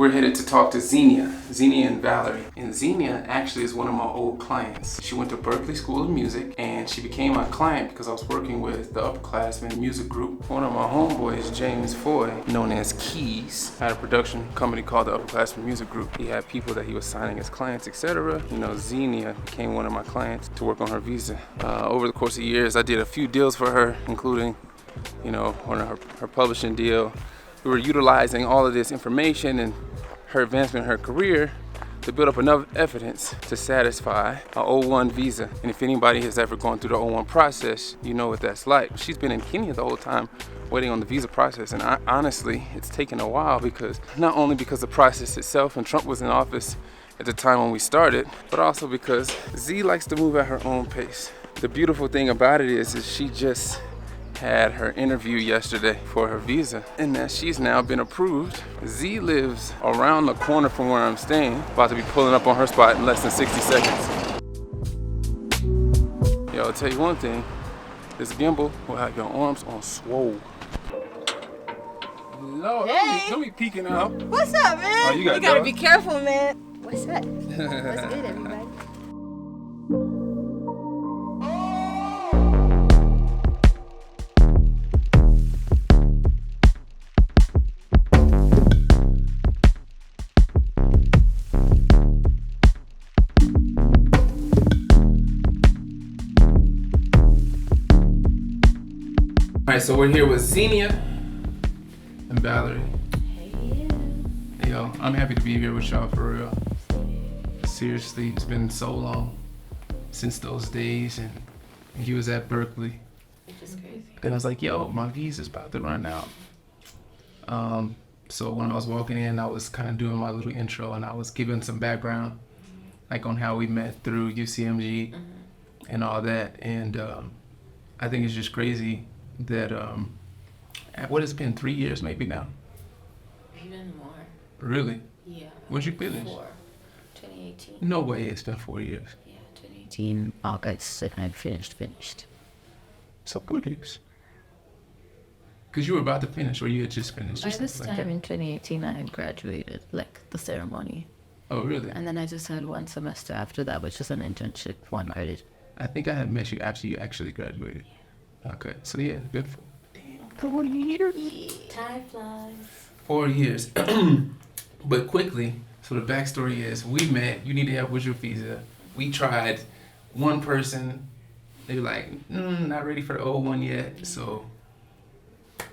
We're headed to talk to Xenia and Valerie. And Xenia actually is one of my old clients. She went to Berklee School of Music and she became my client because I was working with the Upperclassmen Music Group. One of my homeboys, James Foy, known as Keys, had a production company called the Upperclassmen Music Group. He had people that he was signing as clients, etc. You know, Xenia became one of my clients to work on her visa. Over the course of years, I did a few deals for her, including, you know, on her publishing deal. We were utilizing all of this information and her advancement in her career to build up enough evidence to satisfy a O1 visa. And if anybody has ever gone through the O1 process, you know what that's like. She's been in Kenya the whole time waiting on the visa process, and honestly, it's taken a while because not only because the process itself and Trump was in office at the time when we started, but also because Z likes to move at her own pace. The beautiful thing about it is she just had her interview yesterday for her visa, and that she's now been approved. Z lives around the corner from where I'm staying, about to be pulling up on her spot in less than 60 seconds. Yo, I'll tell you one thing, this gimbal will have your arms on swole. Lord, hey. Don't be peeking out. What's up, man? Oh, you gotta be careful, man. What's up? What's good, everybody? Alright, so we're here with Xenia and Valerie. Hey. Yo, I'm happy to be here with y'all for real. Seriously, it's been so long since those days, and you was at Berklee. Which is crazy. And I was like, yo, my visa's about to run out. So when I was walking in, I was kind of doing my little intro, and I was giving some background, like on how we met through UCMG and all that. And I think it's just crazy that what has been 3 years maybe now? Even more. Really? Yeah. When'd you finish? 2018. No way, it's been 4 years. Yeah, 2018. August, and I finished. So good news. Because you were about to finish, or you had just finished. By this time in 2018, I had graduated, like the ceremony. Oh, really? And then I just had one semester after that, which is an internship, one credit. I think I had met you after you actually graduated. Okay, so yeah, good. Damn, 4 years. Time flies. 4 years. But quickly, so the backstory is we met, you need to help with your visa. We tried one person, they were like, not ready for the old one yet. So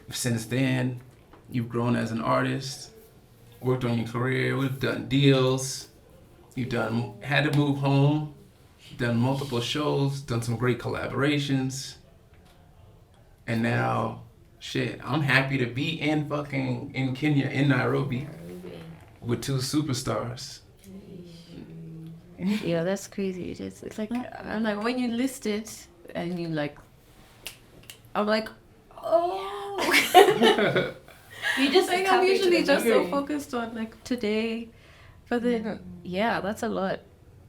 since then, you've grown as an artist, worked on your career, we've done deals, you've had to move home, done multiple shows, done some great collaborations. And now, shit, I'm happy to be in Kenya, in Nairobi, with two superstars. Yeah, that's crazy. It's like, I'm like, when you list it, and you like, I'm like, oh. You just like, I'm usually just so focused on like today, but then, yeah, that's a lot.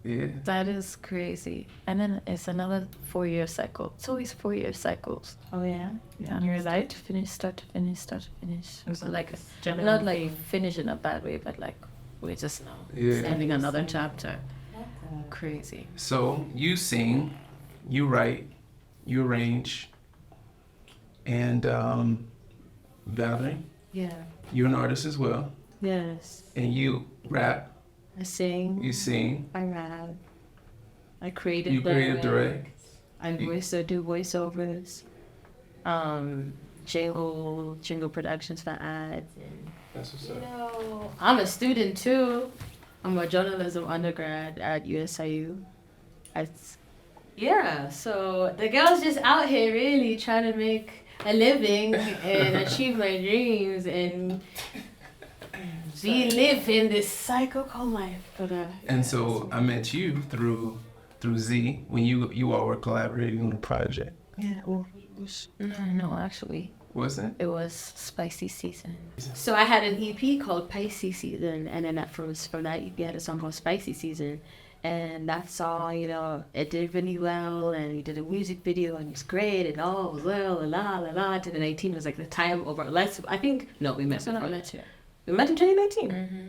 Yeah. That is crazy. And then it's another 4-year cycle. It's always 4-year cycles. Oh, yeah? Yeah. You're like to finish, start to finish, start to finish. So like, not like finish in a bad way, but like, we're just ending another chapter. Crazy. So you sing, you write, you arrange, and Valerie, Yeah. you're an artist as well, Yes. and you rap, I sing. you sing, I rap. I created. you direct. I do voiceovers. Jingle productions for ads. And, That's what's up. I'm a student too. I'm a journalism undergrad at USIU. So the girl's just out here really trying to make a living and achieve my dreams and we live in this cycle called life. But, And so I met you through Z when you all were collaborating on a project. Yeah, well, no, actually. Was it? It was Spicy Season. So I had an EP called Pisces Season, and then from that EP I had a song called Spicy Season. And that song, it did really well, and we did a music video, and it was great, and all was well, and la la la. 2019 was like the time of our lives. I think, no, we met before that. We met in 2019. Mm-hmm.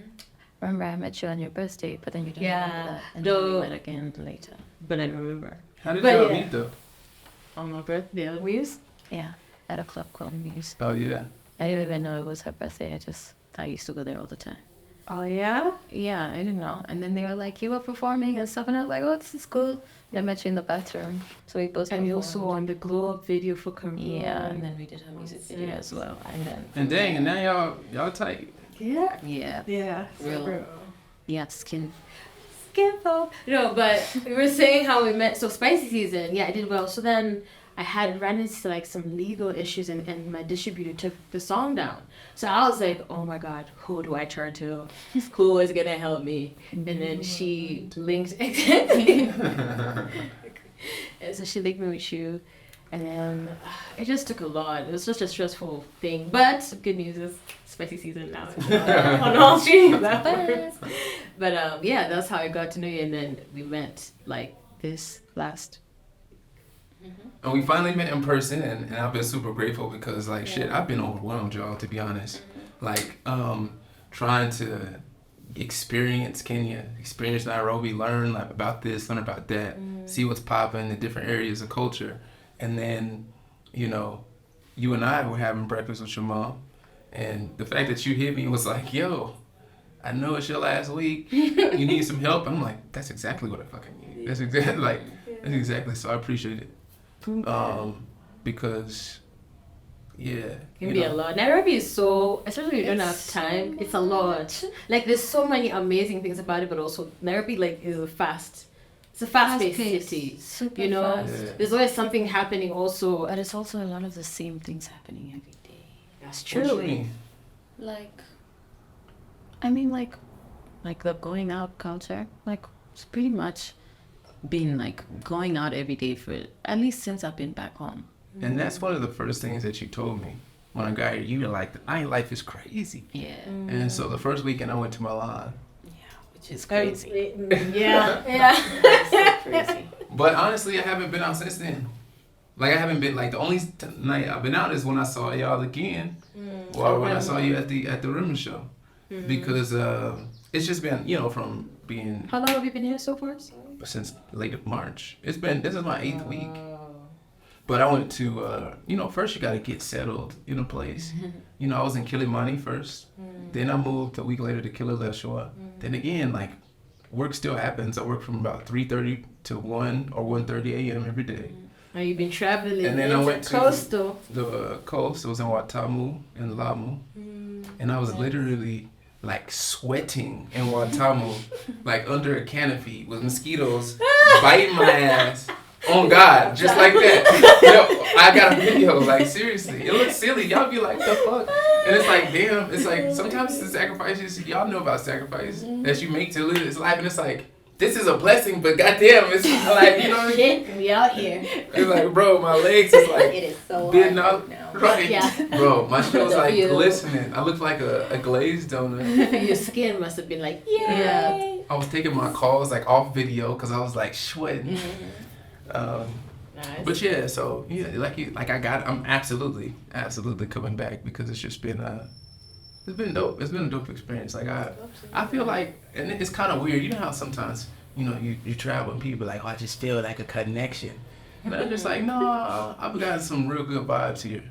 Remember, I met you on your birthday, but then you didn't Yeah. remember that. And No. then we met again later. But I don't remember. How did But y'all yeah. meet though? On my birthday, we used. Yeah, at a club called Muse. Oh yeah. I didn't even know it was her birthday. I used to go there all the time. Oh yeah. Yeah, I didn't know. And then they were like, you were performing and stuff. And I was like, oh, this is cool. I met you in the bathroom. So we both And we performed. also on the glow up video for Karungu. Yeah, and then we did a music video Yeah. as well. And then, And dang, and now y'all tight. Yeah. yeah, Yeah. Real. Yeah, skin. Skinful. No, but we were saying how we met. So spicy season, yeah, I did well. So then I had ran into like some legal issues, and my distributor took the song down. So I was like, oh my god, who do I turn to? Who is gonna help me? And then she linked. And so she linked me with you. And then it just took a lot. It was just a stressful thing. But good news is spicy season now on all streaming platforms. But yeah, that's how I got to know you. And then we met like this last. And we finally met in person, and I've been super grateful because, like, shit, I've been overwhelmed, y'all, to be honest. Like, trying to experience Kenya, experience Nairobi, learn like about this, learn about that, see what's popping in different areas of culture. And then, you know, you and I were having breakfast with your mom, and the fact that you hit me was like, yo, I know it's your last week, you need some help. I'm like, that's exactly what I fucking need. That's exactly, so I appreciate it. Because yeah, It can be a lot. Nairobi is so, especially if you don't have time, it's a lot. Like there's so many amazing things about it, but also Nairobi like is a fast-paced city. Super You know, fast. Yeah. there's always something happening. Also, But it's also a lot of the same things happening every day. that's What you true. mean? Like, I mean, like the going out culture. Like, it's pretty much been like going out every day for at least since I've been back home. And that's one of the first things that you told me when I got here. You were like, the nightlife is crazy. Yeah, And so the first weekend I went to Milan. which is crazy. Yeah. Crazy. But honestly, I haven't been out since then. Like I haven't been like the only night I've been out is when I saw y'all again, or when I saw you at the Rimmel show, because it's just been from being How long have you been here so far? since late March. This is my 8th week. But I went to first you got to get settled in a place. I was in Kilimani first, then I moved a week later to Kileleshwa. Then again, like work still happens. I work from about 3:30 to 1 or 1:30 a.m. every day. And you've been traveling. And then I went to coastal. the coast. It was in Watamu and Lamu, and I was literally like sweating in Watamu, like under a canopy with mosquitoes biting my ass. On God, just like that. I got a video. Like seriously, it looks silly. Y'all be like, the fuck? And it's like, damn. It's like sometimes the sacrifices y'all know about sacrifice that you make to live this life, and it's like. This is a blessing, but goddamn, it's like, you know what I mean? Shit, we out here. It's like, bro, my legs is like It is so bitten hard out. now. Right. Yeah. Bro, my shit was like Feel. glistening. I looked like a glazed donut. Your skin must have been like, yay. Yeah. I was taking my calls like off video because I was like sweating. Nice. But yeah, so yeah, I'm absolutely coming back because it's just been it's been dope. It's been a dope experience. Like I feel like, and it's kind of weird. You know how sometimes you travel and people are like, oh, I just feel like a connection. And I'm just like, no, I've got some real good vibes here.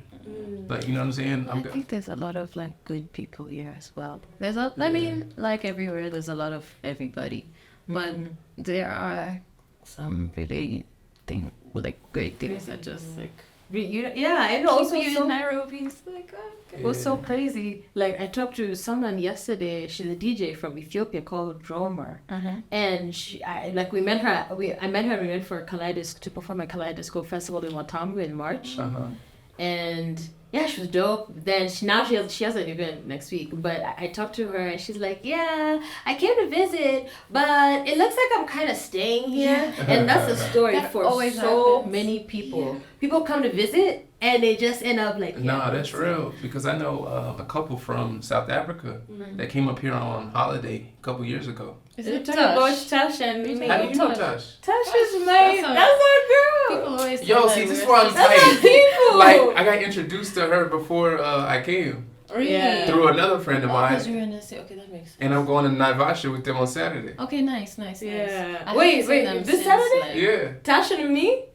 Like, you know what I'm saying? I think there's a lot of like good people here as well. I mean, like everywhere, there's a lot of everybody, but there are some really great things that just like. I know. Also, Keep you in Nairobi. It's like, okay. It was so crazy. Like I talked to someone yesterday. She's a DJ from Ethiopia called Dromer, and we met her. I met her. We went for to perform at Kaleidoscope Festival in Watamu in March, and yeah, she was dope. Then she has an event next week. But I talked to her and she's like, yeah, I came to visit, but it looks like I'm kind of staying here, and that's the story That for always so happens. many people. People come to visit and they just end up like. No, that's real. Because I know a couple from South Africa that came up here on holiday a couple years ago. Is it talking about Tash and Mimi? How do you know Tash? Tash is my. That's our girl. People always say Yo, that see, this is we're- why I'm That's tight. our people. Like, I got introduced to her before I came. Really? Yeah. through another friend of Because mine. you're in the city. Okay, that makes sense. And I'm going to Naivasha with them on Saturday. Okay, nice. Yeah. I Wait, haven't seen them this since, Saturday? like- Yeah. Tasha and me?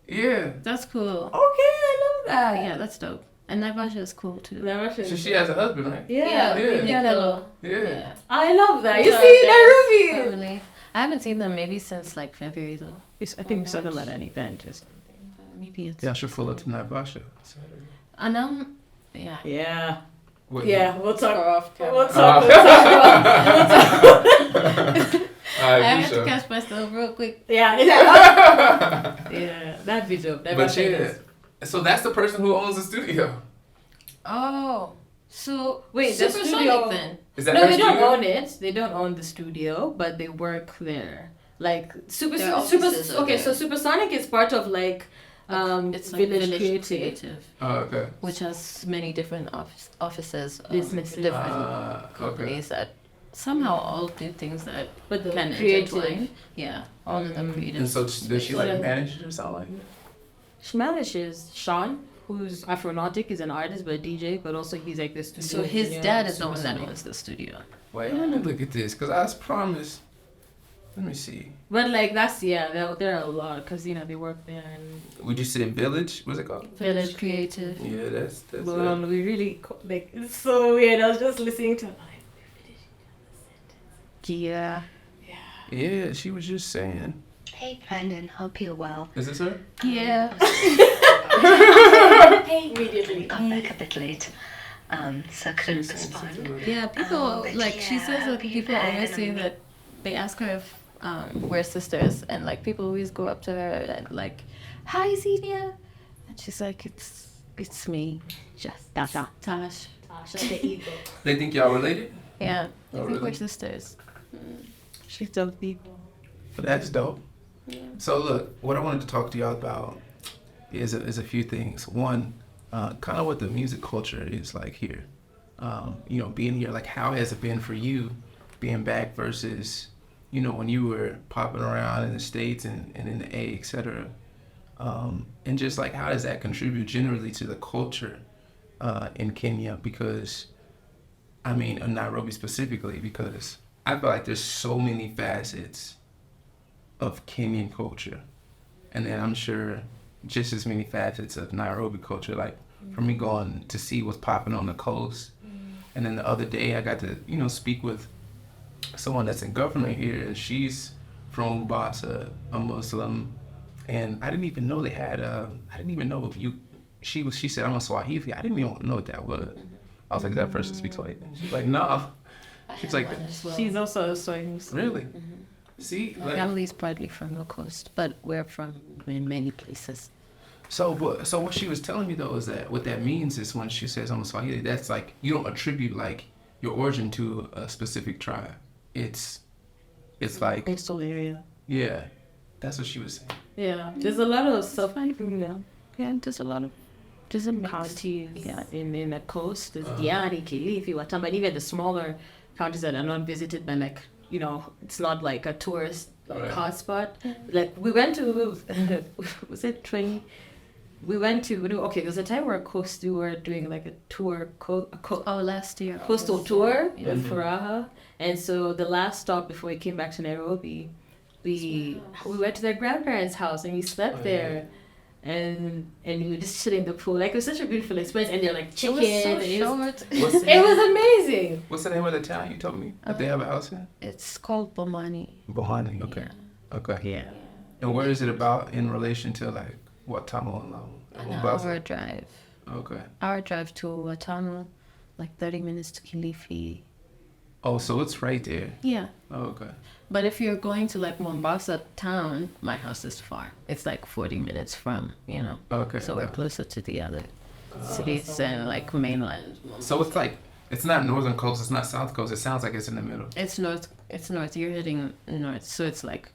Yeah. That's cool. Okay, I love that. Yeah, that's dope. And Naivasha is cool too. So she has a husband, right? Yeah. Yeah. Hello. Yeah. I love that. You So see, there's Nairobi. probably- I haven't seen them maybe since like February though. I think we started at an event. Maybe it's. Yeah, I should pull up to Naivasha. And yeah. Yeah. Wait, Yeah, we'll talk. Off camera. We'll talk. I Alright, have to catch myself real quick. Yeah. Yeah, that'd be dope. But yeah. So that's the person who owns the studio. Oh, so Wait, the Supersonic studio- then? Is that No, her they don't studio? own it. They don't own the studio, but they work there. Like Their offices are okay, there. so Supersonic is part of like It's like Village Creative. Oh, okay. which has many different offices, Businesses. different Okay. companies that somehow all do things that But the can creative. intertwine. Yeah, all of them creative. And so does she like Yeah. manage it or something like that? Schmelish is Sean, who's Afronautic, is an artist but a DJ, but also he's like this. So his dad is the one that owns the studio. Wait, let me look at this because I was promised. Let me see. But like that's there are a lot because they work there and Would you say Village? What's it called? Village Creative. Yeah, that's well, we really like it's so weird. I was just listening to. Yeah. Yeah, she was just saying. Hey Brendan, hope you're well. Is this her? Yeah. Immediately. Got back a bit late, so couldn't respond. Yeah, people but like she yeah, says that hope you've people had always an say that they ask her if we're sisters, and like people always go up to her and like, "Hi, Xenia," and she's like, "It's me, just Tasha. Tash." the ego. They think y'all related? Yeah, I Oh, think we're really? sisters. She tells people. But that's dope. So look, what I wanted to talk to y'all about is a few things. One, kind of what the music culture is like here. Being here, like how has it been for you being back versus, when you were popping around in the States and in the A, et cetera. And just like how does that contribute generally to the culture in Kenya? Because, in Nairobi specifically, because I feel like there's so many facets of Kenyan culture, and then I'm sure just as many facets of Nairobi culture. Like for me going to see what's popping on the coast, and then the other day I got to speak with someone that's in government here, and she's from Mombasa, a Muslim, and I didn't even know they had I didn't even know she said I'm a Swahili. I didn't even know what that was. I was like, is that person speaks Swahili? She's like, no. She's like, She's also a Swahili. really? See, My like, family's partly from the coast, but we're from in many places. so what she was telling me though is that what that means is when she says I'm a Swahili, that's like you don't attribute like your origin to a specific tribe. It's like Coastal area. yeah, that's what she was saying. Yeah, there's a lot of stuff. Yeah, there's a lot of Counties in the coast. There's Diani, Kilifi, Watamba, and even the smaller counties that are not visited by it's not like a tourist Right. hotspot. Like we went to, was it 20? We went to, okay, there's a time where we were doing like a tour, last year. coastal tour Yeah. in Furaha. And so the last stop before we came back to Nairobi, we went to their grandparents' house and we slept there. And we were just sitting in the pool. Like, it was such a beautiful experience. And they're like chicken. It was so short. It was amazing. What's the name of the town you told me that they have a house in? It's called Bomani. Bohani. Okay. Yeah. Okay. Yeah. And where is it about in relation to like Watamu and Mombasa? Our drive. Okay. Our drive to Watamu, like 30 minutes to Kilifi. Oh, so it's right there. Yeah. Oh, okay. But if you're going to like Mombasa town, my house is far. It's like 40 minutes from, Okay. So we're closer to the other cities and like mainland. So it's like it's not northern coast, it's not south coast. It sounds like it's in the middle. It's north. You're heading north. So it's like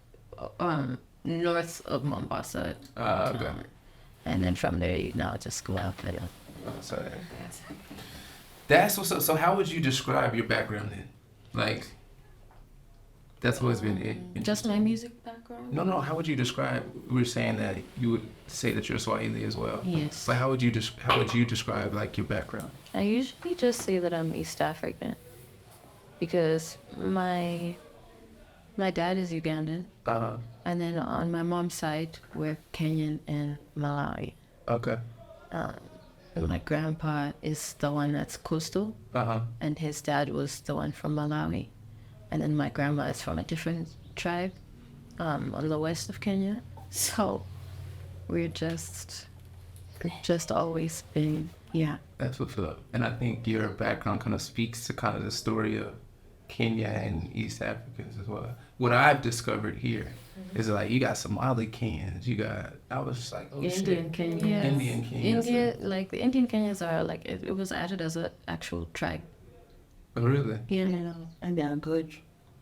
north of Mombasa. Okay. And then from there, you now just go out there. So that's what's up. So how would you describe your background then? Like, that's always been it. Just my music background. background. No. How would you describe? We were saying that you would say that you're Swahili as well. Yes. But how would you describe like your background? I usually just say that I'm East African because my dad is Ugandan, and then on my mom's side we're Kenyan and Malawi. Okay. And my grandpa is the one that's coastal, and his dad was the one from Malawi, and then my grandma is from a different tribe on the west of Kenya. So we're just always been, yeah. That's what's up. And I think your background kind of speaks to kind of the story of Kenya and East Africans as well. What I've discovered here is like you got Somali Kenyans, I was just like, oh Indian shit. Kenyans. Yes. Indian Kenyans. India, like the Indian Kenyans are like, it was added as an actual tribe. Oh, really? Yeah. And they're good.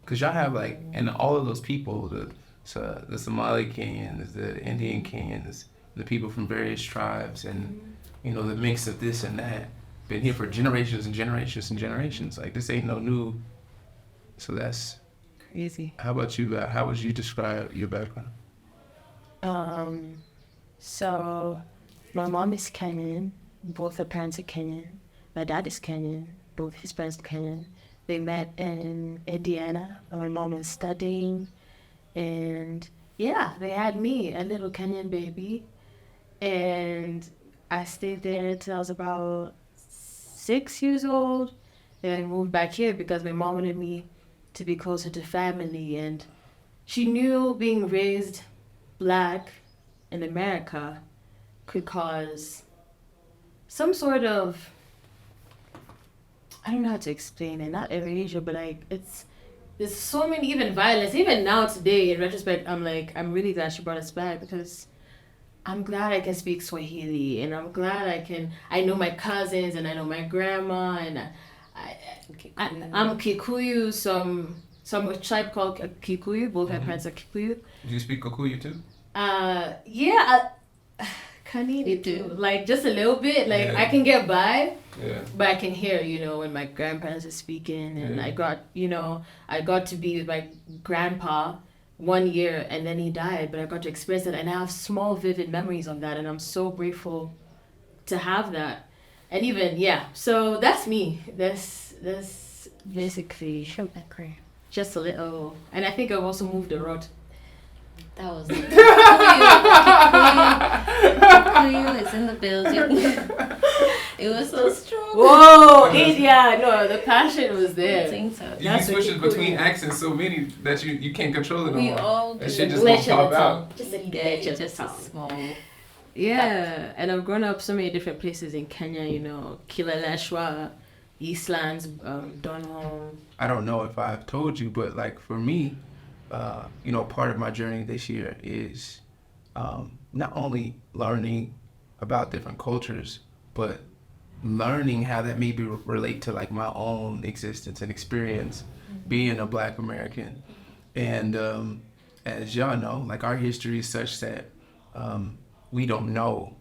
Because y'all have like, and all of those people, the Somali Kenyans, the Indian Kenyans, the people from various tribes, and you know the mix of this and that, been here for generations and generations and generations. Like this ain't no new. So that's Crazy. How about you? How would you describe your background? So my mom is Kenyan. Both her parents are Kenyan. My dad is Kenyan. Both his parents are Kenyan. They met in Indiana. My mom was studying, and yeah, they had me, a little Kenyan baby, and I stayed there until I was about 6 years old. Then I moved back here because my mom wanted me to be closer to family, and she knew being raised Black in America could cause some sort of, I don't know how to explain it, not erasure, but like there's so many, even violence, even now today in retrospect, I'm really glad she brought us back, because I'm glad I can speak Swahili, and I'm glad I know my cousins, and I know my grandma, and I'm Kikuyu, some tribe called Kikuyu. Both my parents are Kikuyu. Do you speak Kikuyu too? Yeah, Kanini too. Like just a little bit. Like Yeah. I can get by, Yeah. but I can hear, when my grandparents are speaking, and Yeah. I got to be with my grandpa 1 year, and then he died, but I got to experience it, and I have small, vivid memories of that, and I'm so grateful to have that. And even, so that's me. That's basically just a little. And I think I've also moved a lot. That was Kikuyu is in the building. It was so strong. Whoa, no, the passion was there. I think so. You switching between accents so many that you can't control it We no more. all That do. shit just gonna pop out. Just a Yeah, glitch of just a tongue. small. Yeah, and I've grown up so many different places in Kenya, Kileleshwa, Eastlands, Donholm. I don't know if I've told you, but like for me, part of my journey this year is not only learning about different cultures, but learning how that maybe relate to like my own existence and experience being a Black American. And as y'all know, like our history is such that we don't know.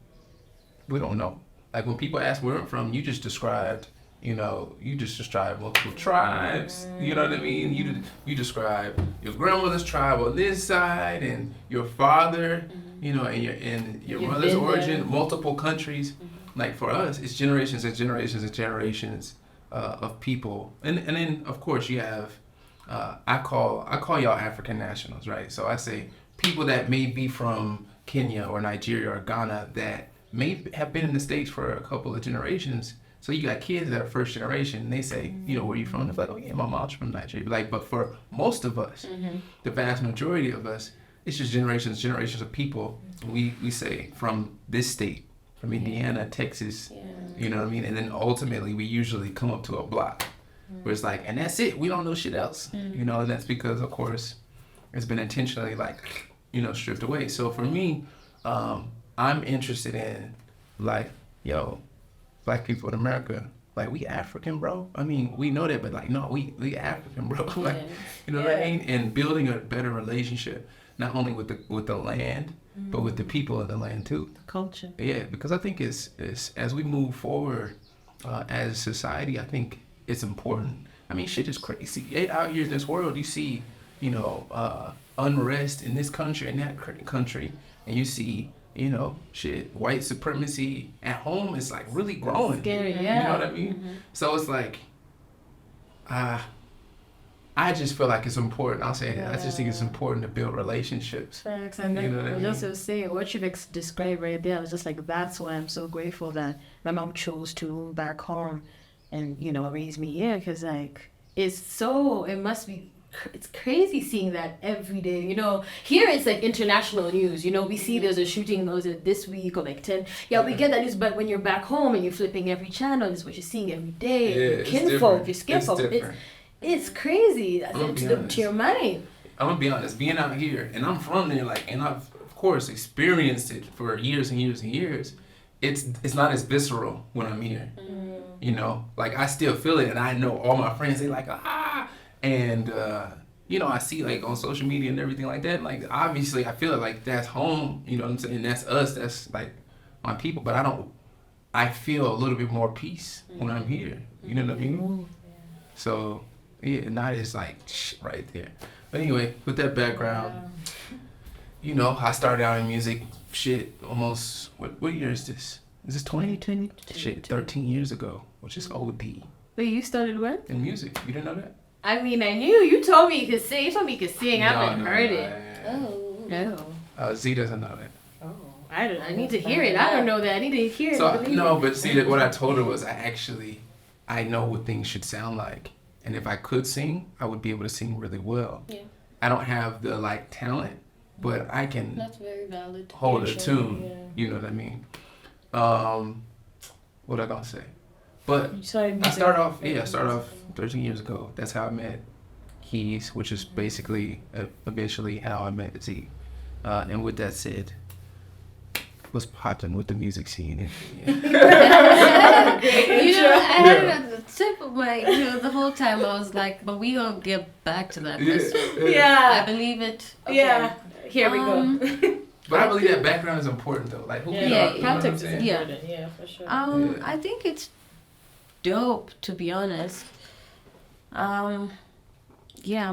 Like when people ask where I'm from, you just described multiple tribes. You know what I mean? You describe your grandmother's tribe on this side, and your father, and your mother's origin, multiple countries. Like for us, it's generations and generations and generations of people, and then of course you have I call y'all African nationals, right? So I say people that may be from Kenya or Nigeria or Ghana that may have been in the States for a couple of generations. So you got kids that are first generation, and they say, where you from? They're like, oh yeah, my mom's from Nigeria. But for most of us, the vast majority of us, it's just generations of people. We say from this state, from Indiana, Texas, you know what I mean? And then ultimately we usually come up to a block where it's like, and that's it. We don't know shit else. And that's because, of course, it's been intentionally stripped away. So for me, I'm interested in Black people in America, we African, bro. I mean, we know that, but no, we African, bro. What I mean? And building a better relationship, not only with the land, but with the people of the land too. The culture. Yeah, because I think it's as we move forward as a society, I think it's important. I mean, shit is crazy. Out here in this world, you see unrest in this country and that country, and you see, shit, white supremacy at home is like really growing. Scary, You know what I mean? So it's like, I just feel like it's important. I'll say it. I just think it's important to build relationships. Facts. And You know what I mean? just to say, what you've described right there, I was just like, that's why I'm so grateful that my mom chose to move back home and, raise me here. Because, like, it must be, it's crazy seeing that every day. Here it's like international news. We see there's a shooting this week or like 10. Yeah, we get that news, but when you're back home and you're flipping every channel, this is what you're seeing every day. Yeah, Your kinfolk, your skinfolk. different. It's crazy to your mind. I'm gonna be honest, being out here, and I'm from there, and I've of course experienced it for years and years and years. It's not as visceral when I'm here. Like I still feel it, and I know all my friends. They like and I see like on social media and everything like that. Like obviously, I feel it like that's home. You know what I'm saying? That's us. That's like my people. But I feel a little bit more peace when I'm here. You know what I mean? So. Yeah, not as like right there. But anyway, with that background, I started out in music, almost, what year is this? Is this 20? Shit, 13 years ago, which is OD. Wait, you started when? In music. You didn't know that? I mean, I knew. You told me you could sing. You told me you could sing. I haven't heard it. Oh. No. Z doesn't know that. Oh. I need to hear it. I don't know that. I need to hear it. So, no, but see, what I told her was I know what things should sound like. And if I could sing, I would be able to sing really well. Yeah. I don't have the talent, but I can That's very valid. hold a tune. Yeah. You know what I mean? What I gonna say? But You started I music. started off 13 years ago. That's how I met Keys, which is basically eventually how I met Z. And with that said, what's popping with the music scene? I had it at the tip of my, the whole time I was like, but we gonna get back to that. I believe it. Okay. Yeah. Here we go. But I believe that background is important though. Like who we are, you know what I'm context is saying? important. Yeah, for sure. I think it's dope, to be honest. I'm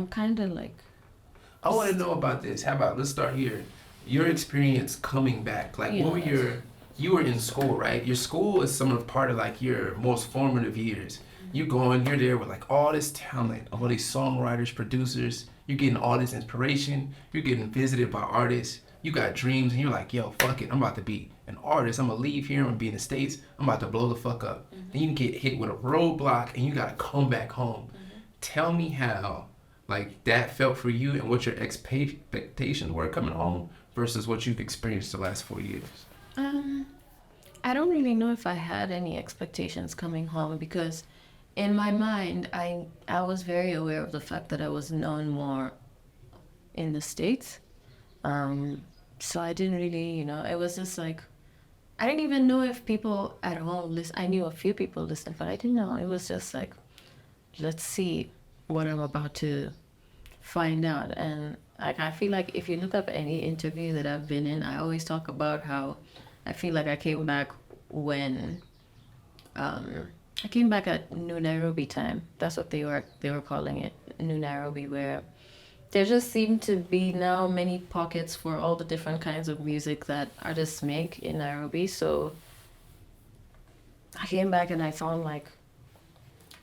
kind of like. I want to know about this. How about let's start here. Your experience coming back. Like what were you were in school, right? Your school is some of part of like your most formative years. You're there with like all this talent, all these songwriters, producers. You're getting all this inspiration. You're getting visited by artists. You got dreams and you're like, yo, fuck it. I'm about to be an artist. I'm going to leave here. I'm going to be in the States. I'm about to blow the fuck up. Then you can get hit with a roadblock and you got to come back home. Tell me how like that felt for you and what your expectations were coming home versus what you've experienced the last 4 years. I don't really know if I had any expectations coming home because in my mind, I was very aware of the fact that I was known more in the States. So I didn't really, it was just like, I didn't even know if people at home listen. I knew a few people listened, but I didn't know. It was just like, let's see what I'm about to find out. And like, I feel like if you look up any interview that I've been in, I always talk about how I feel like I came back when I came back at New Nairobi time. That's what they were calling it, New Nairobi, where there just seem to be now many pockets for all the different kinds of music that artists make in Nairobi. So I came back and I found like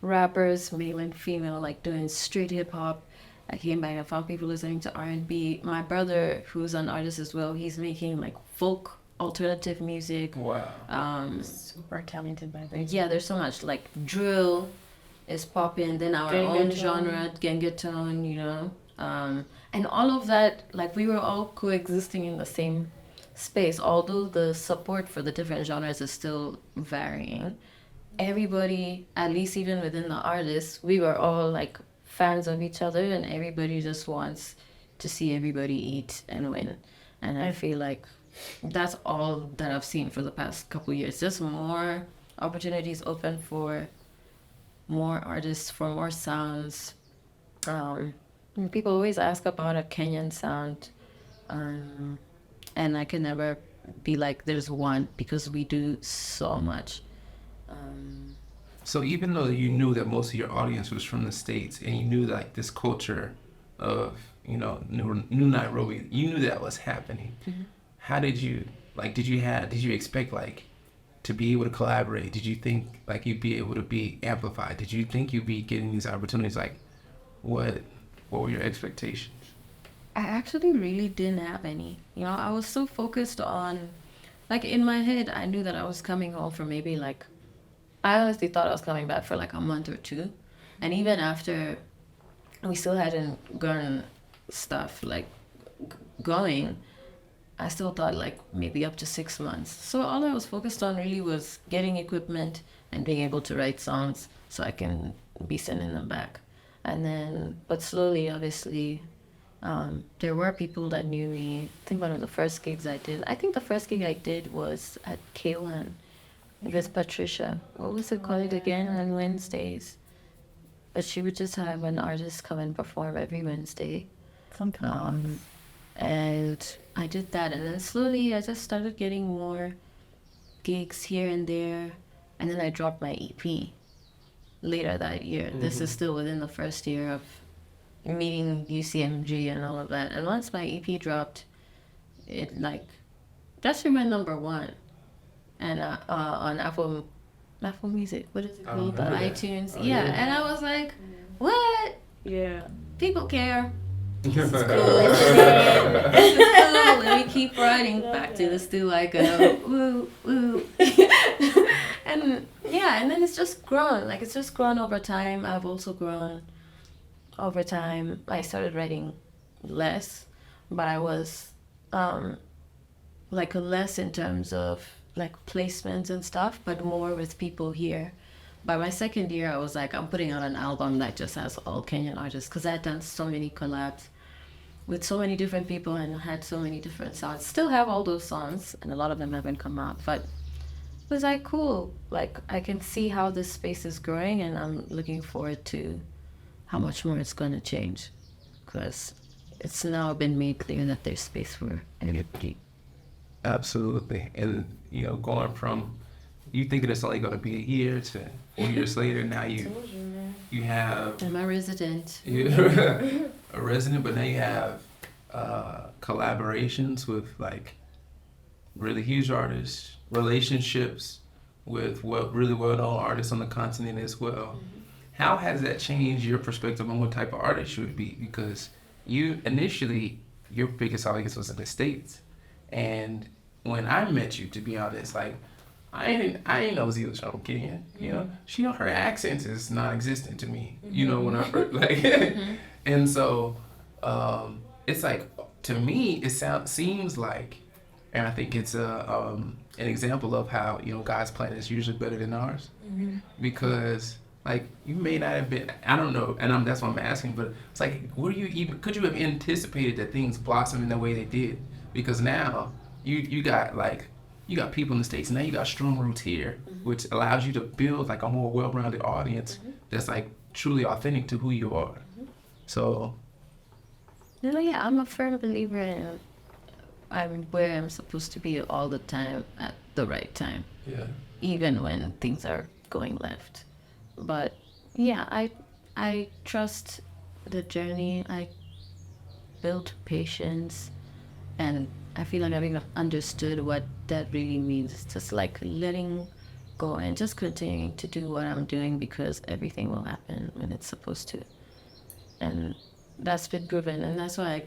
rappers, male and female, like doing straight hip hop. I came back and I found people listening to R&B. My brother, who's an artist as well, he's making like folk alternative music. Wow. Super talented by the way. Yeah, there's so much. Like drill is popping, then our own genre, gengetone, and all of that, like we were all coexisting in the same space, although the support for the different genres is still varying. Everybody, at least even within the artists, we were all like fans of each other, and everybody just wants to see everybody eat and win. And I feel like that's all that I've seen for the past couple of years. Just more opportunities open for more artists, for more sounds. People always ask about a Kenyan sound, and I can never be like there's one because we do so much. So even though you knew that most of your audience was from the States and you knew like this culture of, New Nairobi, you knew that was happening. Mm-hmm. How did you did you expect to be able to collaborate? Did you think you'd be able to be amplified? Did you think you'd be getting these opportunities? What were your expectations? I actually really didn't have any. I was so focused on, in my head, I knew that I was coming home for maybe I honestly thought I was coming back for a month or two. And even after, we still hadn't gotten stuff going, I still thought maybe up to 6 months. So all I was focused on really was getting equipment and being able to write songs so I can be sending them back. And then, but slowly, obviously, there were people that knew me. I think one of the first gigs I did was at K1 with Patricia. What was it called again? On Wednesdays. But she would just have an artist come and perform every Wednesday. And I did that, and then slowly I just started getting more gigs here and there, and then I dropped my EP later that year. Mm-hmm. This is still within the first year of meeting UCMG and all of that. And once my EP dropped, it that's my number one, and on Apple Music. What is it called? iTunes. Yeah, and I was like, what? Yeah, people care. This is cool. This is cool. Let me keep writing. Back to the stew I go. Woo, woo. And then it's just grown. It's just grown over time. I've also grown over time. I started writing less, but I was less in terms of placements and stuff, but more with people here. By my second year, I was I'm putting out an album that just has all Kenyan artists, because I had done so many collabs with so many different people and had so many different songs. Still have all those songs, and a lot of them haven't come out, but it was cool. I can see how this space is growing, and I'm looking forward to how much more it's going to change, because it's now been made clear that there's space for everybody. Absolutely. And going from you thinking it's only going to be a year to 4 years later, now you have... I'm a resident. You're a resident, but now you have collaborations with really huge artists, relationships with really well-known artists on the continent as well. Mm-hmm. How has that changed your perspective on what type of artist you would be? Because initially, your biggest audience was in the States. And when I met you, to be honest, I didn't know she was from Kenyan. Her accent is non-existent to me. When I first and so it's to me it seems and I think it's an example of how God's plan is usually better than ours, because you may not have been, I don't know, and that's what I'm asking, but it's could you have anticipated that things blossom in the way they did? Because now you got you got people in the States, and now you got strong roots here, which allows you to build a more well-rounded audience that's truly authentic to who you are. So. Yeah, I'm a firm believer in I'm where I'm supposed to be all the time at the right time. Yeah. Even when things are going left. But yeah, I trust the journey. I built patience, and I feel I've understood what that really means. It's just letting go and just continuing to do what I'm doing, because everything will happen when it's supposed to. And that's been proven, and that's why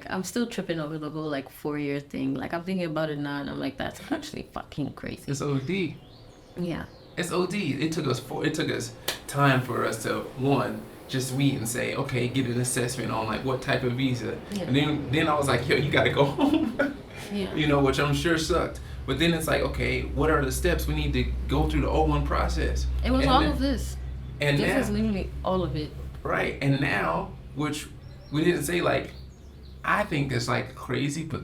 I'm still tripping over the whole 4-year thing. I'm thinking about it now, and I'm that's actually fucking crazy. It's OD. Yeah. It's OD. It took us time for us to just meet and say, okay, get an assessment on what type of visa. Yeah. And then I was yo, you gotta go home. Yeah. Which I'm sure sucked. But then it's okay, what are the steps we need to go through the O1 process? It was of this. And this is literally all of it. Right. And now, which we didn't say I think it's crazy, but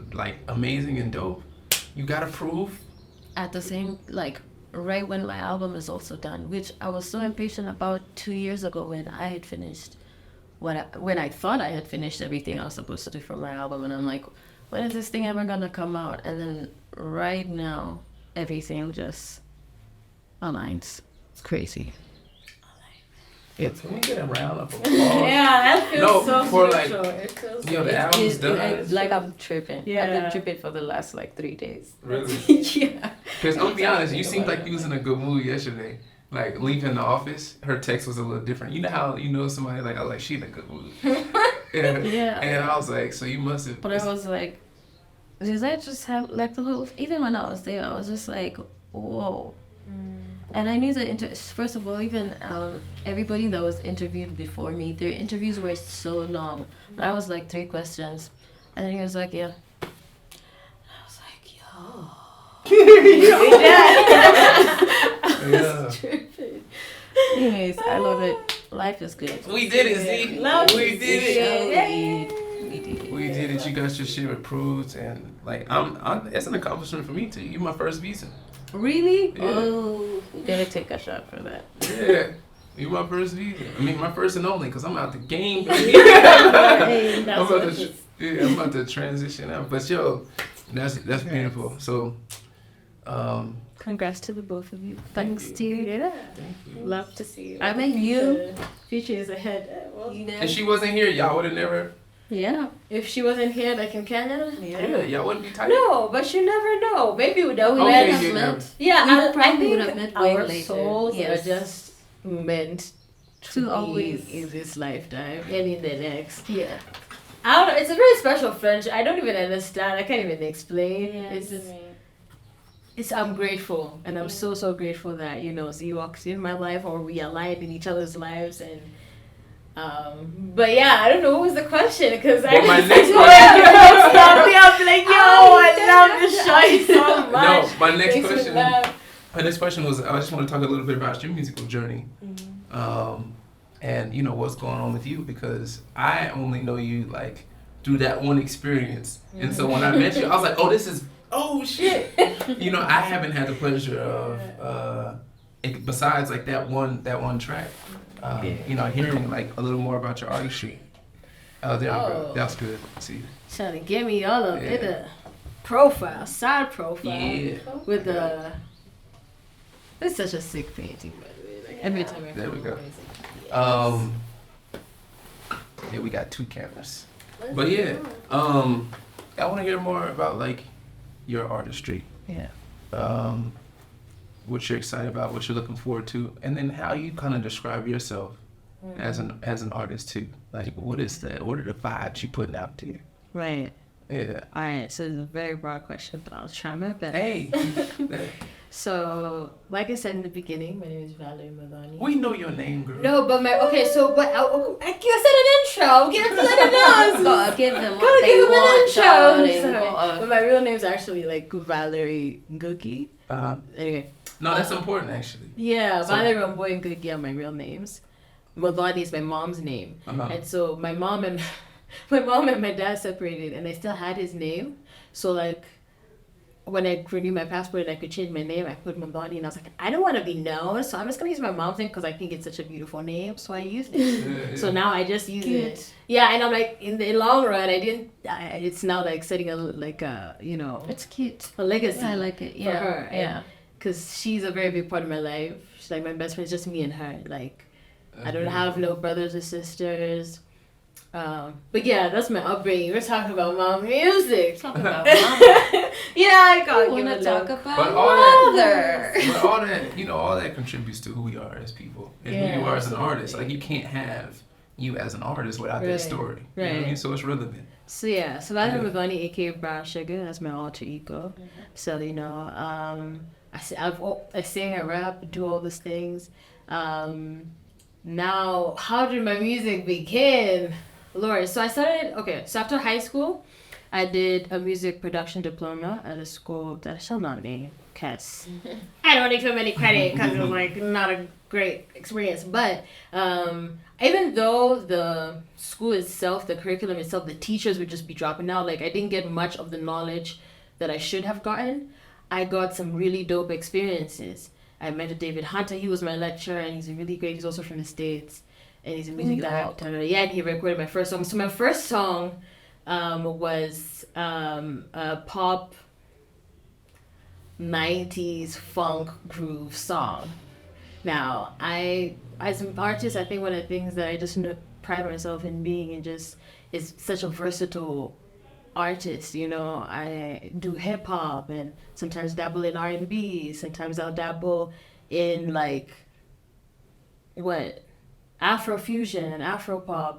amazing and dope. You gotta prove. At the same, right when my album is also done, which I was so impatient about 2 years ago when I had finished when I thought I had finished everything I was supposed to do for my album, and I'm when is this thing ever gonna come out? And then right now, everything just aligns. It's crazy. Yeah, can we get a round of applause? Yeah, that feels No, for like, spiritual. It feels the album's done. Like I'm tripping. Yeah. I've been tripping for the last like 3 days. Really? Yeah. Because I'm gonna be honest, you seemed like you was in a good mood yesterday. Like leaving the office, her text was a little different. You know how you know somebody like I was like she in a good mood. Yeah. And I was like, so you must have. But I was like, does that just have like the whole? Even when I was there, I was just like, whoa. And I knew that first of all, even everybody that was interviewed before me, their interviews were so long. I was like 3 questions, and then he was like, yeah. I was like, yo. Yeah. Anyways, I love it. Life is good. We did it, Z. We did it. We did it. You got your shit approved, and like I'm it's an accomplishment for me too. You my first visa. Really? Yeah. Oh, we gotta take a shot for that. Yeah. You my first visa. I mean, my first and only, because I'm out the game, baby. Hey, that's what it is. I'm about to transition out. But yo, that's beautiful. So, Congrats to the both of you. Thanks to you. Yeah. thank you. Love to see you. I mean, you. Future is ahead. Well, You know. If she wasn't here, y'all would have never. Yeah. if she wasn't here, like in Canada. Yeah, y'all wouldn't be tight. No, but you never know. Maybe we don't. Okay, Met. you never. Yeah, We I probably think would have met way our later. souls Yes. are just meant To be always. in this lifetime and in the next. Yeah. I don't know. It's a very special friendship. I don't even understand. I can't even explain. It's I'm grateful, and I'm so grateful that Z walks in my life, or we aligned in each other's lives, and but yeah, I don't know what was the question because I Well, my just next don't stop me. I'm like, I love this show so much. No, my next Makes me question. laugh. My next question was I just want to talk a little bit about your musical journey, and what's going on with you because I only know you like through that one experience, and so when I met you, I was like, oh shit. I haven't had the pleasure of besides like that one track, hearing like a little more about your artistry. Oh, there we go. That's good. See. Trying to get me all up in Yeah. the profile, side profile, Yeah. with the. It's such a sick painting, by the way. Like, every time I There we film go. it, it's like, Yeah, we got 2 cameras. But yeah, I want to hear more about like your artistry. Yeah. What you're excited about, what you're looking forward to, and then how you kind of describe yourself as an artist too. Like, what are the vibes you putting out there? Right. Yeah. All right. So it's a very broad question, but I'll try my best. Hey. So, like I said in the beginning, my name is Valerie Muthoni. We know your name, girl. No, but I said an intro. Give it to let them know. Gotta give them what Gotta they give them an want, intro. darling. Sorry. But my real name is actually like Valerie Ngugi. Anyway. No, that's important actually. Yeah, So- Valerie Romboy and Ngugi are my real names. Muthoni is my mom's name. And so my mom and my dad separated, and I still had his name. So like, when I renewed my passport and I could change my name, I put Muthoni, and I was like, I don't want to be known, so I'm just gonna use my mom's name because I think it's such a beautiful name. So I used it. So now I just use it. Yeah, and I'm like, in the long run, it's now like setting It's cute. a legacy. I like it. for Yeah. her. Yeah. Because she's a very big part of my life. She's like my best friend. It's just me and her. Like, I don't have no brothers or sisters. But yeah, that's my upbringing. We're talking about mom music. Talk about mama. I can't We give want a to talk look. about But all that- mother. But all that contributes to who we are as people and who you are as an artist. Like, you can't have you as an artist without that Right. story. You know what I Right. mean? So it's relevant. So yeah, so Valerie Yeah. Muthoni, aka Brown Sugar, that's my alter ego. So I sing, I rap, do all those things. Now, how did my music begin? Lord, so I started. Okay, so after high school, I did a music production diploma at a school that I shall not name, cause I don't want to give them any credit because it was like not a great experience. But even though the school itself, the curriculum itself, the teachers would just be dropping out, like I didn't get much of the knowledge that I should have gotten. I got some really dope experiences. I met David Hunter. He was my lecturer, and he's really great. He's also from the States, and he's a music director. Yeah, and he recorded my first song. So my first song was a pop 90s funk groove song. Now, as an artist, I think one of the things that I just pride myself in being and just is such a versatile artist. You know, I do hip hop and sometimes dabble in R&B. Sometimes I'll dabble in like Afrofusion and Afropop.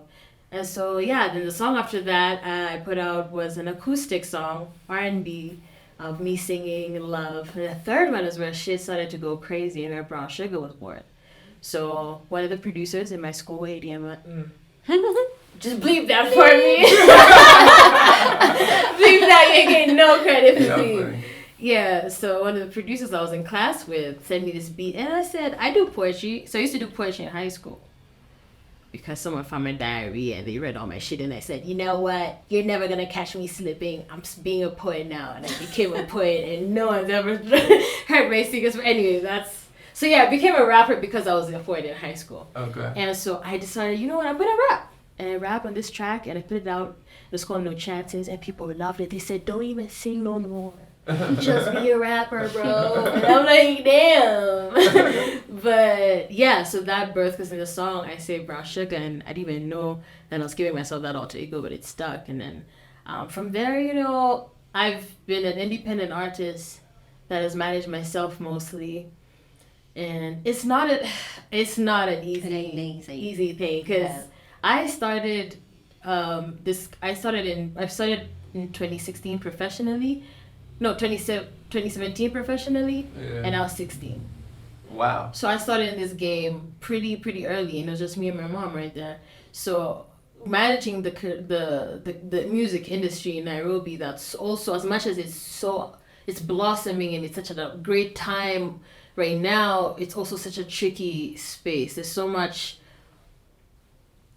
And so yeah, then the song after that I put out was an acoustic song, R&B, of me singing love. And the third one is where shit started to go crazy and where Brown Sugar was born. So one of the producers in my school ADM went, just bleep that for me. Bleep that, you ain't getting no credit for me. Yeah, so one of the producers I was in class with sent me this beat, and I said, I do poetry. So I used to do poetry in high school because someone found my diary and they read all my shit, and I said, you know what? You're never going to catch me slipping. I'm being a poet now, and I became a poet, and no one's ever heard my singers. Anyway, so yeah, I became a rapper because I was a poet in high school. Okay. And so I decided, you know what? I'm going to rap. And I rap on this track, and I put it out. It was called No Chances, and people loved it. They said, don't even sing no more. Just be a rapper, bro. And I'm like, damn. But yeah, so that birthed, because in the song I say Brown Sugar, and I didn't even know that I was giving myself that alter ego, but it stuck. And then from there, you know, I've been an independent artist that has managed myself mostly. And it's not an easy thing, because I started in 2016 professionally. No, 2017 professionally, and I was 16. Wow. So I started in this game pretty early, and it was just me and my mom right there. So managing the music industry in Nairobi, that's also, as much as it's blossoming and it's such a great time right now, it's also such a tricky space. There's so much.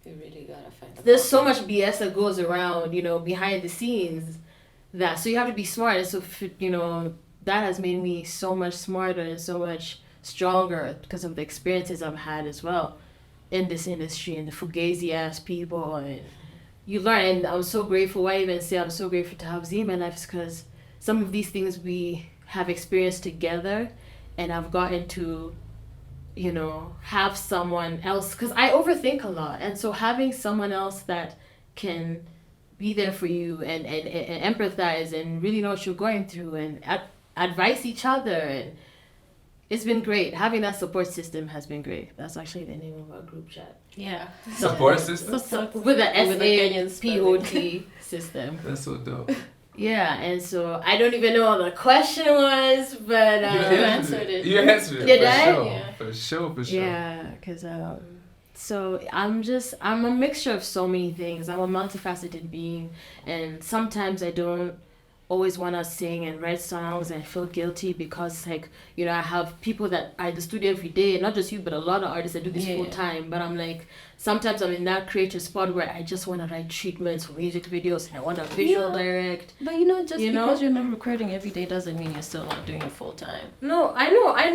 You really gotta find. There's so much BS that goes around, you know, behind the scenes. So you have to be smart, and so you know, that has made me so much smarter and so much stronger because of the experiences I've had as well in this industry and the fugazi ass people, and you learn. And I'm so grateful. Why even say I'm so grateful to have Z in my life is because some of these things we have experienced together, and I've gotten to, you know, have someone else, because I overthink a lot, and so having someone else that can be there for you and empathize and really know what you're going through and advise each other, and it's been great. Having that support system has been great. That's actually the name of our group chat. Yeah. Support system? With the SAPOT system. That's so dope. Yeah, and so I don't even know what the question was, but you answered it. You answered it. Did for I? Sure. Yeah. For sure. Yeah, because so I'm a mixture of so many things. I'm a multifaceted being, and sometimes I don't always want to sing and write songs, and I feel guilty because, like, you know, I have people that are in the studio every day, not just you, but a lot of artists that do this full time. But I'm like, sometimes I'm in that creative spot where I just want to write treatments for music videos, and I want to visual direct. But you know, because you're not recording every day doesn't mean you're still not doing it full time. No, I know. I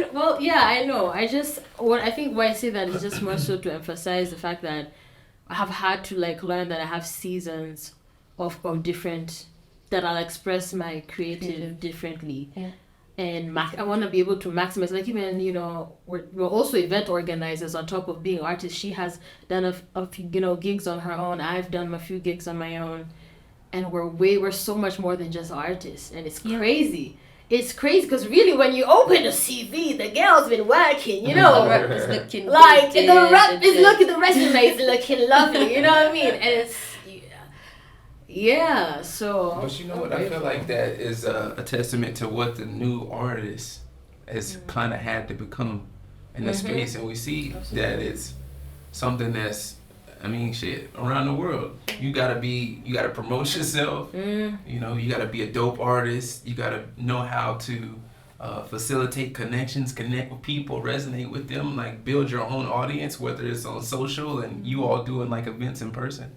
know. I think why I say that is just more so to emphasize the fact that I have had to, like, learn that I have seasons of different, that I'll express my creative differently. Yeah. And I want to be able to maximize, like, even, you know, we're also event organizers on top of being artists. She has done a few, you know, gigs on her own. I've done a few gigs on my own. And we're so much more than just artists. And it's crazy. It's crazy because really when you open the CV, the girl's been working, you know. The rep is looking like, the rep is looking, the resume is looking lovely, you know what I mean? And it's, yeah, so. But you know what? I feel like that is a testament to what the new artist has kind of had to become in the space, and we see that it's something that's, I mean, shit, around the world. You gotta promote yourself. You know, you gotta be a dope artist. You gotta know how to facilitate connections, connect with people, resonate with them, like build your own audience, whether it's on social and you all doing like events in person.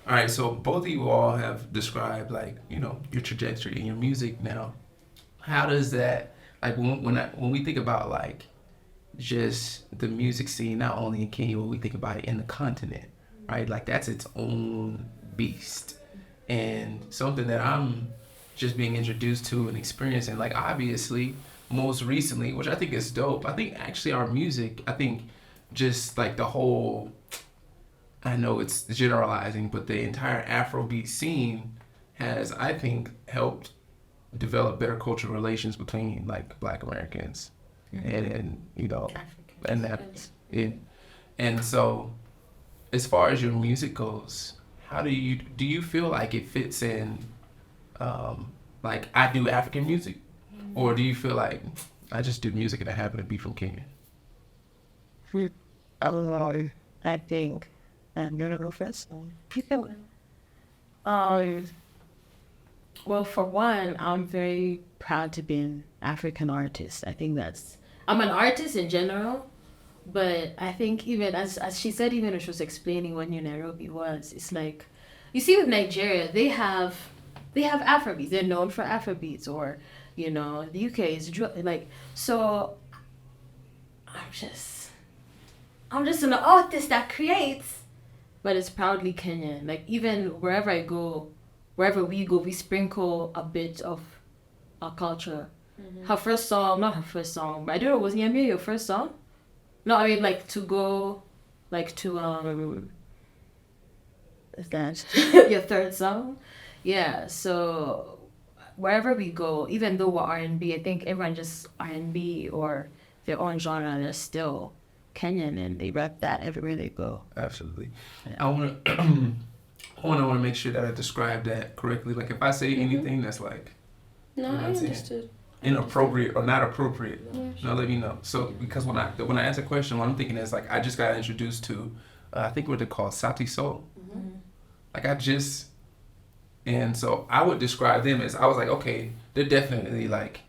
All right, so both of you all have described, like, you know, your trajectory in your music now. How does that, like, when we think about, like, just the music scene, not only in Kenya, when we think about it in the continent, right? Like, that's its own beast. And something that I'm just being introduced to and experiencing, like, obviously, most recently, which I think is dope. I think actually our music, I think just like the whole, I know it's generalizing, but the entire Afrobeat scene has, I think, helped develop better cultural relations between like Black Americans and you know, and that's it. And so, as far as your music goes, how do you feel like it fits in? Like I do African music, or do you feel like I just do music and I happen to be from Kenya? I think I'm gonna go first. Well, for one, I'm very proud to be an African artist. I think I'm an artist in general, but I think even as she said, even when she was explaining what New Nairobi was, it's like, you see with Nigeria, they have Afrobeats. They're known for Afrobeats, or, you know, the UK is like, so I'm just an artist that creates, but it's proudly Kenyan. Like even wherever we go, we sprinkle a bit of our culture. Her first song, not her first song, but I don't know, was Nyamia your first song? No, I mean like to go, like to is that your third song? Yeah. So wherever we go, even though we're R&B, I think everyone just R&B or their own genre, they're still Kenyan and they rep that everywhere they go. Absolutely. Yeah. I want to make sure that I describe that correctly. Like if I say anything that's like, no, I understood. Inappropriate or not appropriate, no, let me know. So because when I answer a question, what I'm thinking is like I just got introduced to, I think what they call Sati Soul. And so I would describe them as, I was like, okay, they're definitely like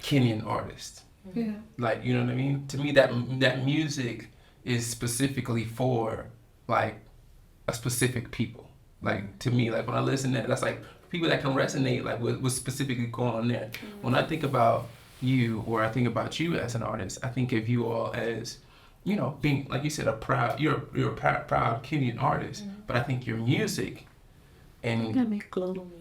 Kenyan artists. Yeah. Like, you know what I mean? To me, that music is specifically for like a specific people. Like to me, like when I listen to that, that's like people that can resonate like with what's specifically going on there. When I think about you, or I think about you as an artist, I think of you all as, you know, being, like you said, you're a proud Kenyan artist, but I think your music and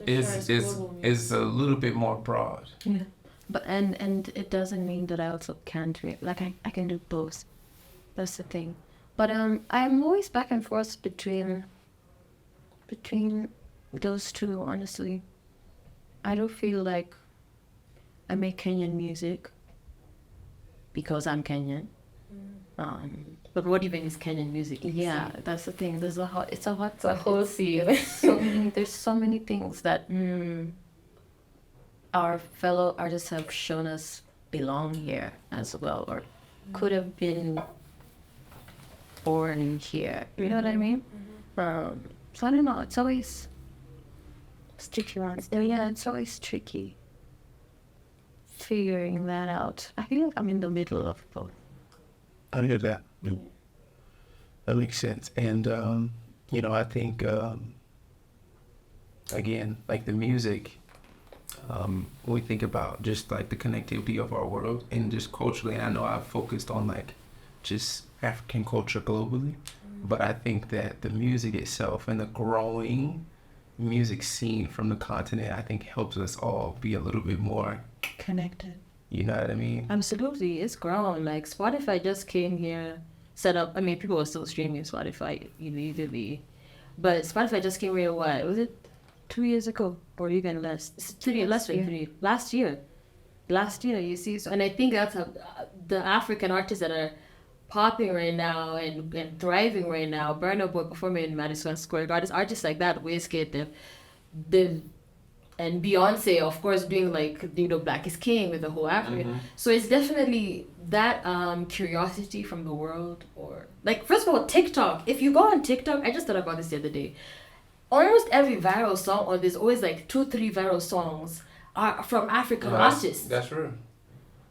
is a little bit more broad. Yeah, but and it doesn't mean that I also can't rap. Like I can do both. That's the thing. But I'm always back and forth between those two. Honestly, I don't feel like I make Kenyan music because I'm Kenyan. But what even is Kenyan music? Yeah, that's the thing. It's a whole sea. There's so many things that our fellow artists have shown us belong here as well, or could have been born here. You know what I mean? So I don't know. It's always tricky. Yeah, it's always tricky figuring that out. I feel like I'm in the middle of both. I hear that. That makes sense. And, you know, I think, again, like the music, when we think about just like the connectivity of our world and just culturally, and I know I've focused on like just African culture globally, but I think that the music itself and the growing music scene from the continent, I think helps us all be a little bit more connected. You know what I mean? Absolutely. It's grown. Like Spotify just came here, set up. I mean, people are still streaming Spotify illegally, but Spotify just came here. What was it? 2 years ago, or even less? It's 3 less than 3. Last year. You see. So, and I think that's the African artists that are popping right now and thriving right now. Burna Boy performing in Madison Square Garden. Artists like that, Wizkid, and Beyonce, of course, doing like, you know, Black is King with the whole Africa. So it's definitely that curiosity from the world, or like, first of all, TikTok. If you go on TikTok, I just thought about this the other day. Almost every viral song, or there's always like 2-3 viral songs are from African artists. That's true.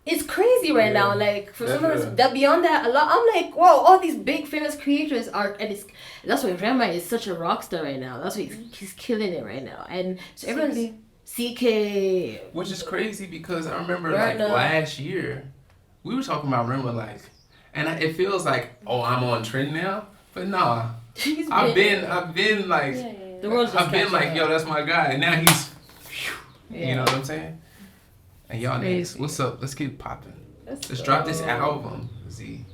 It's crazy right now. Like for some of us, that beyond that, a lot. I'm like, whoa! All these big famous creators are, and that's why Rema is such a rock star right now. That's why he's killing it right now. And so everyone's CK, which is crazy because I remember like last year, we were talking about Rema like, and it feels like, oh, I'm on trend now, but nah, I've been like, I've been like, yo, that's my guy, and now he's, you know what I'm saying? And y'all niggas, what's up? Let's get popping. Let's drop this album, Z.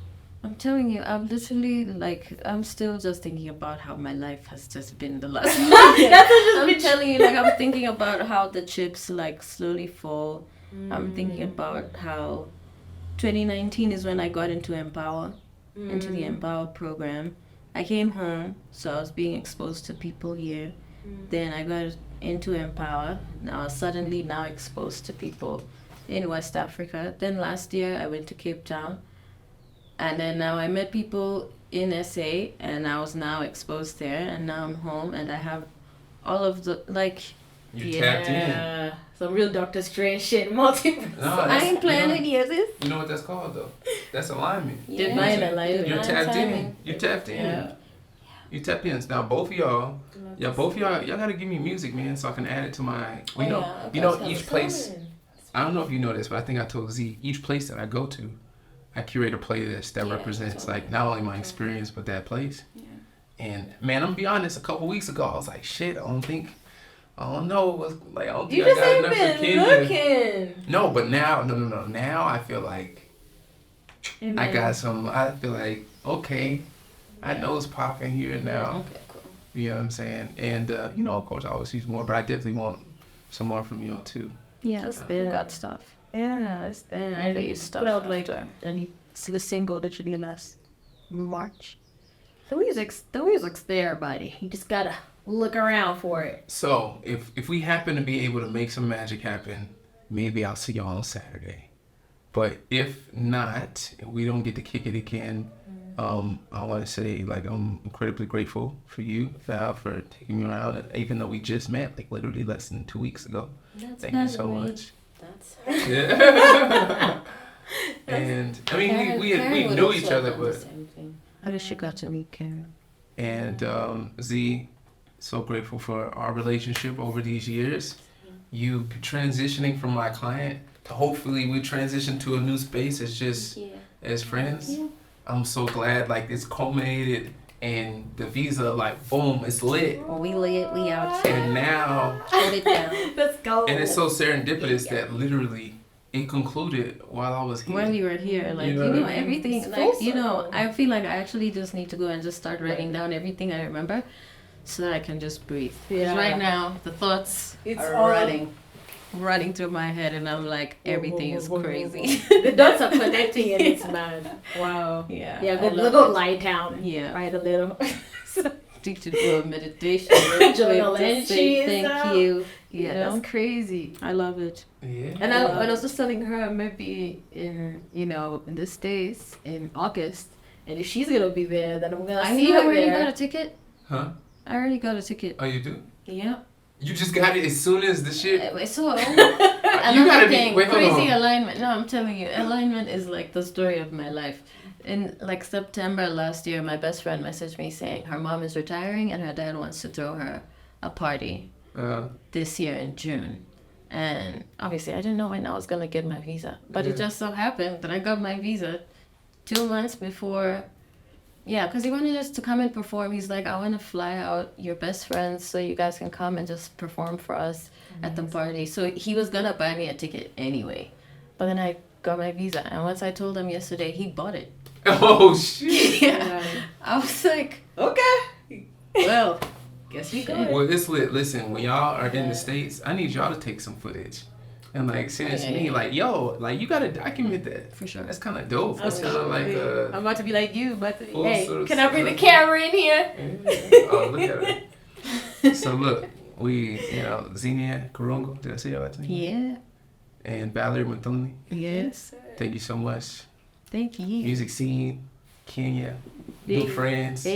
I'm telling you, I'm literally like, I'm still just thinking about how my life has just been the last month. I'm telling you, like, I'm thinking about how the chips like slowly fall. I'm thinking about how 2019 is when I got into Empower, into the Empower program. I came home, so I was being exposed to people here. Then I got into Empower. Now suddenly now exposed to people in West Africa. Then last year I went to Cape Town. And then now I met people in SA, and I was now exposed there, and now I'm home, and I have all of the, like... You tapped in. Some real Dr. Strange shit, multiverse. No, I ain't playing with you, sis. You know what that's called, though? That's alignment. Divine alignment. You're tapped in. You tapped in. Yeah. You tapped in. Now, both of y'all, y'all gotta give me music, man, so I can add it to my... each place... I don't know if you know this, but I think I told Z, each place that I go to, I curate a playlist that represents like not only my experience but that place. Yeah. And man, I'm gonna be honest. A couple weeks ago, I was like, shit. I don't know. What's, like, I don't think I got enough for Kenya. No, but now, no. Now I feel like I got some. I feel like okay, I know it's popping here now. Okay, cool. You know what I'm saying? And of course, I always use more, but I definitely want some more from you too. Yeah, it's been got stuff. Yeah, it's been. I need stuff. Put out like and see the single literally last March. The music's there, buddy. You just gotta look around for it. So if we happen to be able to make some magic happen, maybe I'll see y'all on Saturday. But if not, if we don't get to kick it again, I want to say like I'm incredibly grateful for you, Val, for taking me around. Even though we just met like literally less than 2 weeks ago. Thank you so much. Yeah. And I mean, we knew each other, but I wish you got to meet Karen. And Z, so grateful for our relationship over these years. You transitioning from my client to hopefully we transition to a new space as just as friends. Yeah. I'm so glad like it's culminated. And the visa, like, boom, it's lit. Well, we lit, we out. And now, hold it down. Let's go. And it's so serendipitous that literally it concluded while I was here. When you were here, like, everything, like, I feel like I actually just need to go and just start writing down everything I remember so that I can just breathe. Yeah. Right now, the thoughts are running through my head, and I'm like, everything is crazy. The dots are connecting, and it's mad. Wow. Yeah. Yeah, go lie down. Yeah. Write a little. Need to do a meditation. Journal say thank you. Yeah, that's crazy. I love it. Yeah. And I was just telling her maybe in the States in August, and if she's gonna be there, then I'm gonna see her. I already got a ticket. Huh? I already got a ticket. Oh, you do? Yeah. You just got it as soon as the shit. So another thing, crazy alignment. No, I'm telling you, alignment is like the story of my life. In like September last year, my best friend messaged me saying her mom is retiring and her dad wants to throw her a party this year in June. And obviously, I didn't know when I was gonna get my visa, but it just so happened that I got my visa 2 months before. Yeah, because he wanted us to come and perform. He's like, I want to fly out your best friends so you guys can come and just perform for us at the party. So he was going to buy me a ticket anyway. But then I got my visa. And once I told him yesterday, he bought it. Oh, shit. Yeah. I was like, okay. Well, guess we got it. Well, it's lit. Listen, when y'all are in the States, I need y'all to take some footage. And like send it to me, like, yo, like you gotta document that. For sure. That's kind of dope. That's kind of like I'm about to be like you, but hey, can I bring the camera in here? Oh, look at it. So look, we, Xenia Karungu, did I say all that to you? Yeah. And Valerie Muthoni. Yes. Thank you so much. Thank you. Music scene, Kenya, new friends,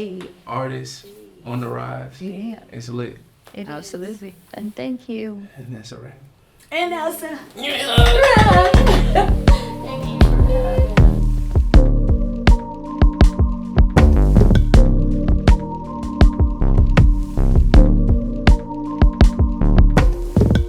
artists on the rise. Yeah. It's lit. Absolutely. And thank you. And that's all right. And Elsa.